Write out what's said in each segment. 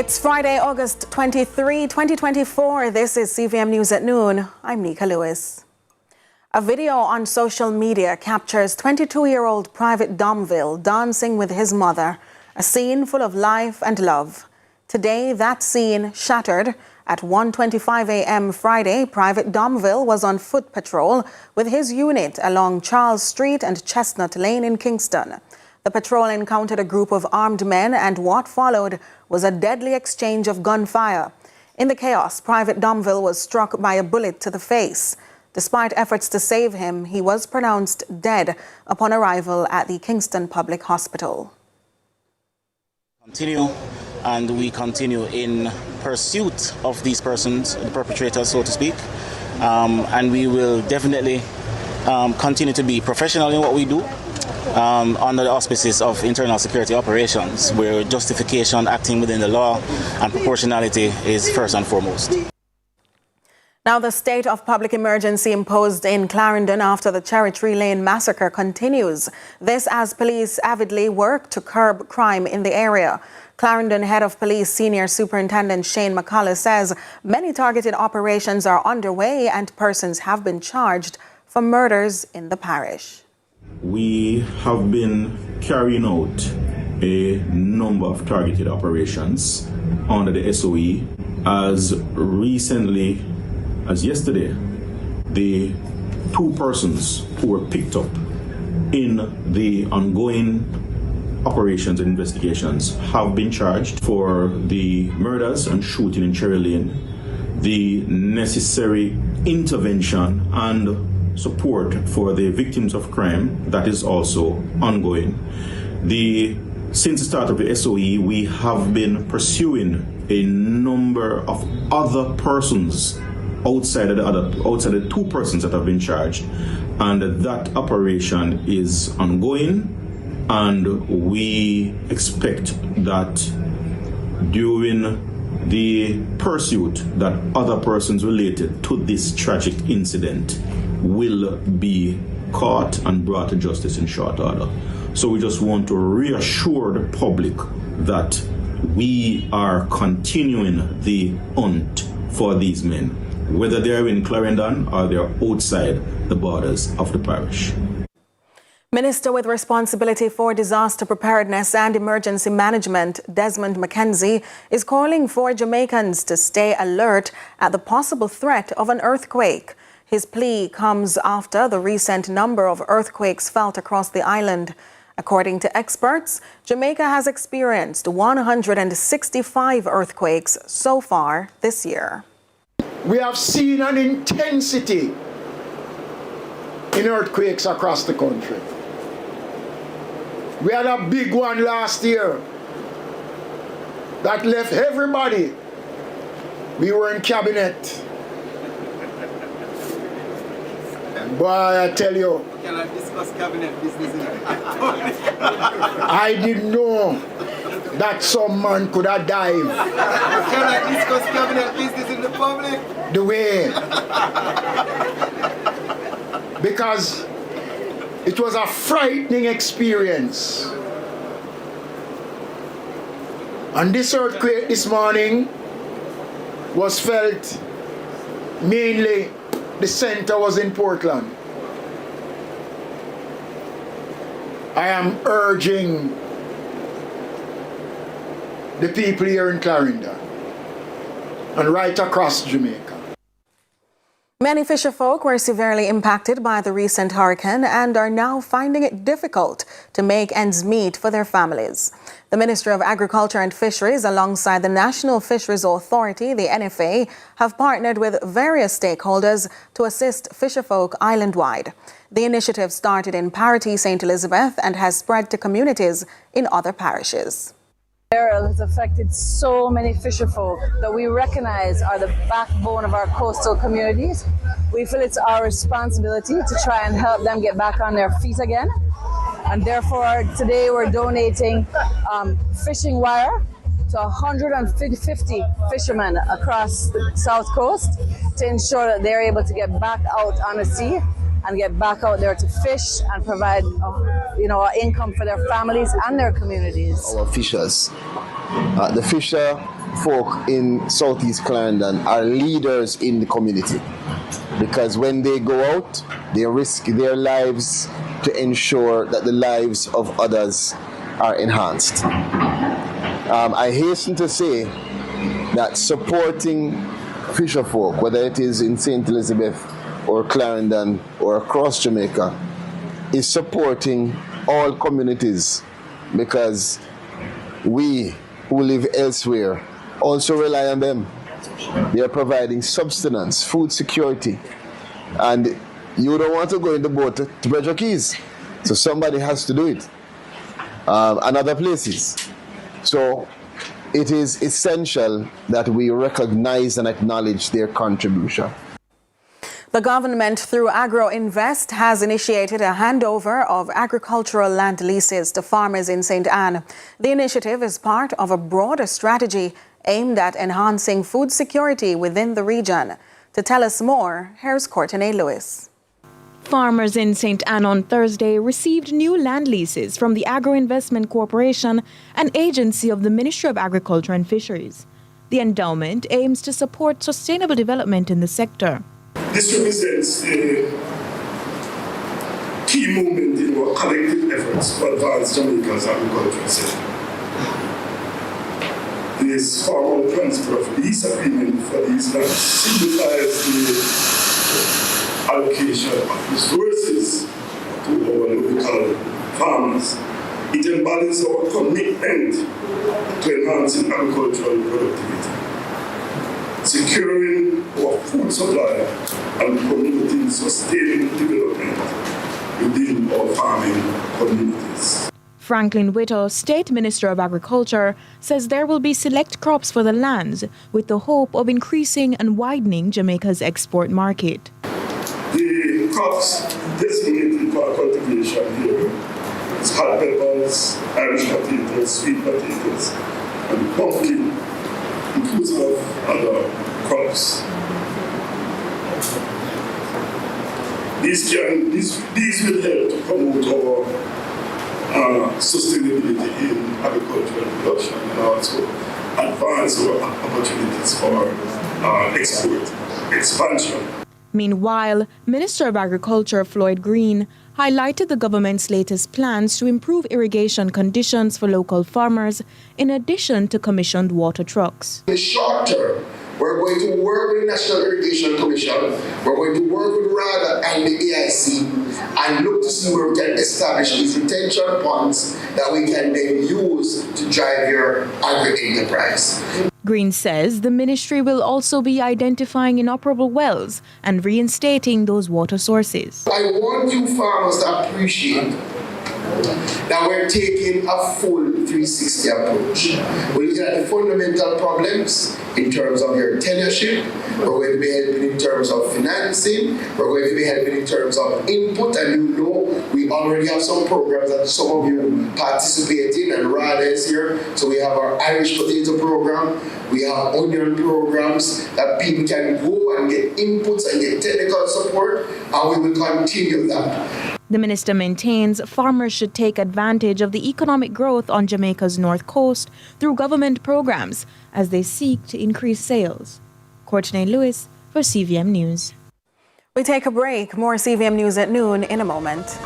It's Friday, August 23, 2024. This is CVM News at Noon. I'm Nika Lewis. A video on social media captures 22-year-old Private Domville dancing with his mother, a scene full of life and love. Today, that scene shattered. At 1:25 a.m. Friday, Private Domville was on foot patrol with his unit along Charles Street and Chestnut Lane in Kingston. The patrol encountered a group of armed men, and what followed was a deadly exchange of gunfire. In the chaos, Private Domville was struck by a bullet to the face. Despite efforts to save him, he was pronounced dead upon arrival at the Kingston Public Hospital. We continue in pursuit of these persons, the perpetrators, so to speak. And we will definitely continue to be professional in what we do. Under the auspices of internal security operations, where justification, acting within the law, and proportionality is first and foremost. Now, the state of public emergency imposed in Clarendon after the Cherry Tree Lane massacre continues. This as police avidly work to curb crime in the area. Clarendon Head of Police Senior Superintendent Shane McCullough says many targeted operations are underway and persons have been charged for murders in the parish. We have been carrying out a number of targeted operations under the SOE. As recently as yesterday, the two persons who were picked up in the ongoing operations and investigations have been charged for the murders and shooting in Cherry Lane, the necessary intervention and support for the victims of crime that is also ongoing. Since the start of the SOE, we have been pursuing a number of other persons outside the two persons that have been charged, and that operation is ongoing, and we expect that during the pursuit that other persons related to this tragic incident will be caught and brought to justice in short order. So we just want to reassure the public that we are continuing the hunt for these men, whether they're in Clarendon or they're outside the borders of the parish. Minister with responsibility for disaster preparedness and emergency management, Desmond McKenzie, is calling for Jamaicans to stay alert at the possible threat of an earthquake. His plea comes after the recent number of earthquakes felt across the island. According to experts, Jamaica has experienced 165 earthquakes so far this year. We have seen an intensity in earthquakes across the country. We had a big one last year that left everybody. We were in cabinet. Boy, I tell you, we cannot discuss cabinet business in it. I didn't know that some man could have died. We cannot discuss cabinet business in the public. The way. Because it was a frightening experience. And this earthquake this morning was felt mainly. The center was in Portland. I am urging the people here in Clarendon and right across Jamaica. Many fisherfolk were severely impacted by the recent hurricane and are now finding it difficult to make ends meet for their families. The Ministry of Agriculture and Fisheries, alongside the National Fisheries Authority, the NFA, have partnered with various stakeholders to assist fisherfolk island-wide. The initiative started in Parity, St. Elizabeth, and has spread to communities in other parishes. Peril has affected so many fisherfolk that we recognize are the backbone of our coastal communities. We feel it's our responsibility to try and help them get back on their feet again. And therefore, today we're donating fishing wire to 150 fishermen across the South Coast to ensure that they're able to get back out on the sea and get back out there to fish and provide, income for their families and their communities. Our fishers The fisher folk in Southeast Clarendon are leaders in the community, because when they go out, they risk their lives to ensure that the lives of others are enhanced. I hasten to say that supporting fisher folk, whether it is in St. Elizabeth or Clarendon or across Jamaica, is supporting all communities, because we who live elsewhere also rely on them. They are providing subsistence, food security, and you don't want to go in the boat to spread your keys, so somebody has to do it, and other places. So it is essential that we recognize and acknowledge their contribution. The government, through Agro Invest, has initiated a handover of agricultural land leases to farmers in St. Anne. The initiative is part of a broader strategy aimed at enhancing food security within the region. To tell us more, here's Courtney Lewis. Farmers in St. Anne on Thursday received new land leases from the Agro Investment Corporation, an agency of the Ministry of Agriculture and Fisheries. The endowment aims to support sustainable development in the sector. This represents a key moment in our collective efforts to advance Jamaica's agricultural sector. This formal transfer of lease agreement for these lands signifies the allocation of resources to our local farmers. It embodies our commitment to enhancing agricultural productivity, securing our food supply, and promoting sustainable development within our farming communities. Franklin Whittle, State Minister of Agriculture, says there will be select crops for the lands with the hope of increasing and widening Jamaica's export market. The crops designated for cultivation here is hot peppers, Irish potatoes, sweet potatoes, and pumpkin, inclusive of other crops. These will help to promote our sustainability in agricultural production and also advance our opportunities for export expansion. Meanwhile, Minister of Agriculture Floyd Green highlighted the government's latest plans to improve irrigation conditions for local farmers, in addition to commissioned water trucks. In the short term, we're going to work with the National Irrigation Commission, we're going to work with RADA and the AIC and look to see where we can establish these retention ponds that we can then use to drive your agri-enterprise. Green says the ministry will also be identifying inoperable wells and reinstating those water sources. I want you farmers to appreciate that we're taking a full 360 approach. We're looking at the fundamental problems in terms of your tenureship. We're going to be helping in terms of financing. We're going to be helping in terms of input. And you know, we already have some programs that some of you participate in, and RADA is here. So we have our Irish potato program. We have onion programs that people can go and get inputs and get technical support, and we will continue that. The minister maintains farmers should take advantage of the economic growth on Jamaica's north coast through government programs as they seek to increase sales. Courtney Lewis for CVM News. We take a break. More CVM News at noon in a moment.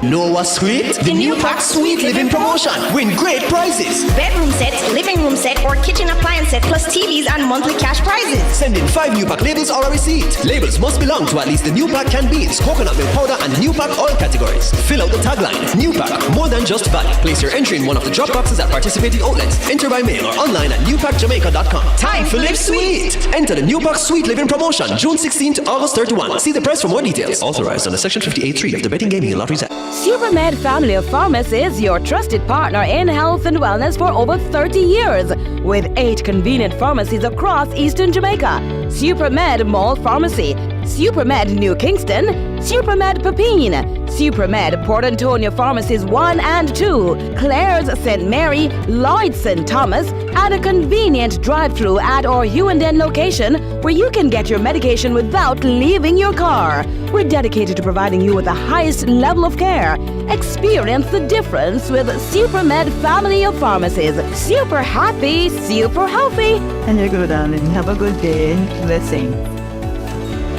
Know what's sweet? The new pack Sweet Living promotion. Win great prizes. Bedroom sets, living room set, or kitchen appliance set, plus TVs and monthly cash prizes. Send in 5 new pack labels or a receipt. Labels must belong to at least the new pack canned beans, coconut milk powder, and new pack oil categories. Fill out the tagline. New pack, more than just value. Place your entry in one of the drop boxes at participating outlets. Enter by mail or online at newpackjamaica.com. Time to live sweet. Enter the new pack Sweet Living promotion, June 16 to August 31. See the press for more details. Authorized under Section 58.3 of the Betting, Gaming and Lotteries Act. SuperMed Family of Pharmacies, your trusted partner in health and wellness for over 30 years. With 8 convenient pharmacies across Eastern Jamaica. SuperMed Mall Pharmacy, SuperMed New Kingston, Supermed Pepin, Supermed Port Antonio Pharmacies 1 and 2, Claire's St. Mary, Lloyd's St. Thomas, and a convenient drive-through at our Hughenden location where you can get your medication without leaving your car. We're dedicated to providing you with the highest level of care. Experience the difference with Supermed family of pharmacies. Super happy, super healthy. And you go, darling. Have a good day. Blessing.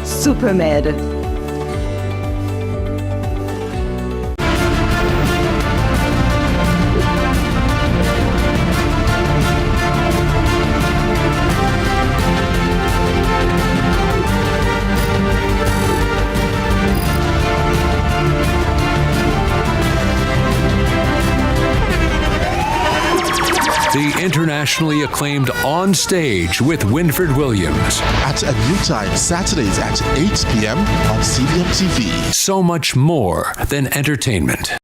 Supermed. The internationally acclaimed On Stage with Winford Williams. At a new time, Saturdays at 8 p.m. on CVM TV. So much more than entertainment.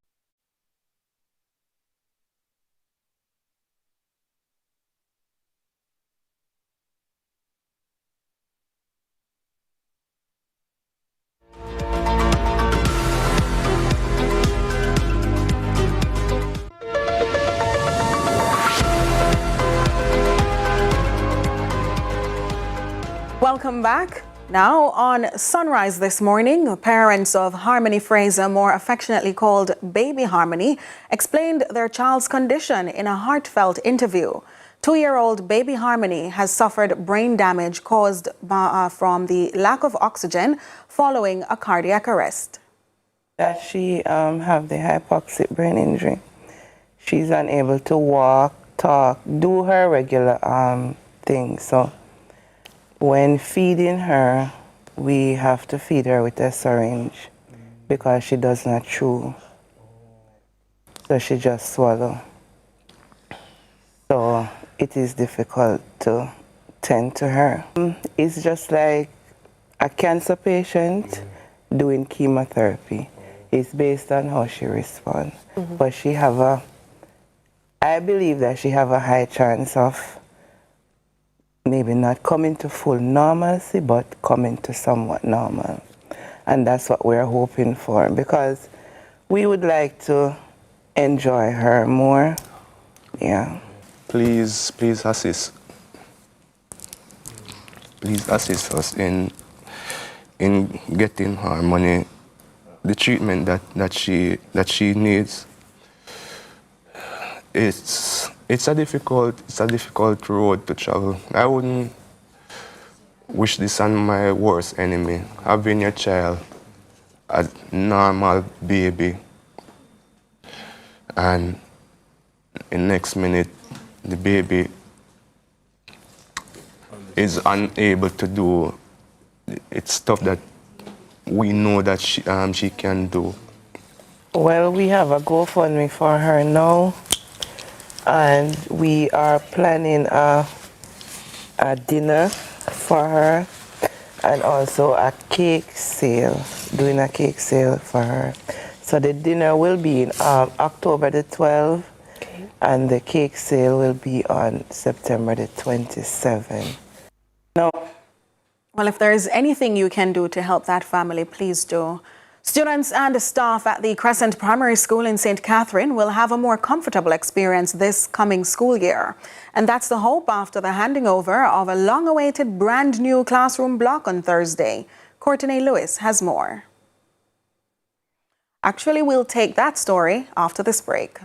Welcome back. Now on Sunrise this morning, parents of Harmony Fraser, more affectionately called Baby Harmony, explained their child's condition in a heartfelt interview. 2-year-old Baby Harmony has suffered brain damage caused from the lack of oxygen following a cardiac arrest. That she have the hypoxic brain injury. She's unable to walk, talk, do her regular things. So when feeding her, we have to feed her with a syringe because she does not chew. So she just swallow. So it is difficult to tend to her. It's just like a cancer patient doing chemotherapy. It's based on how she responds. But she have I believe that she have a high chance of maybe not coming to full normalcy, but coming to somewhat normal. And that's what we're hoping for, because we would like to enjoy her more. Yeah. Please assist. Please assist us in getting her money, the treatment that she needs. It's a difficult road to travel. I wouldn't wish this on my worst enemy. Having your child, a normal baby, and in next minute the baby is unable to do it's stuff that we know that she can do. Well, we have a GoFundMe for her now. And we are planning a dinner for her and also a cake sale, doing a cake sale for her. So the dinner will be in October the 12th, and the cake sale will be on September the 27th. No. Well, if there is anything you can do to help that family, please do. Students and staff at the Crescent Primary School in St. Catherine will have a more comfortable experience this coming school year. And that's the hope after the handing over of a long-awaited brand new classroom block on Thursday. Courtney Lewis has more. Actually, we'll take that story after this break.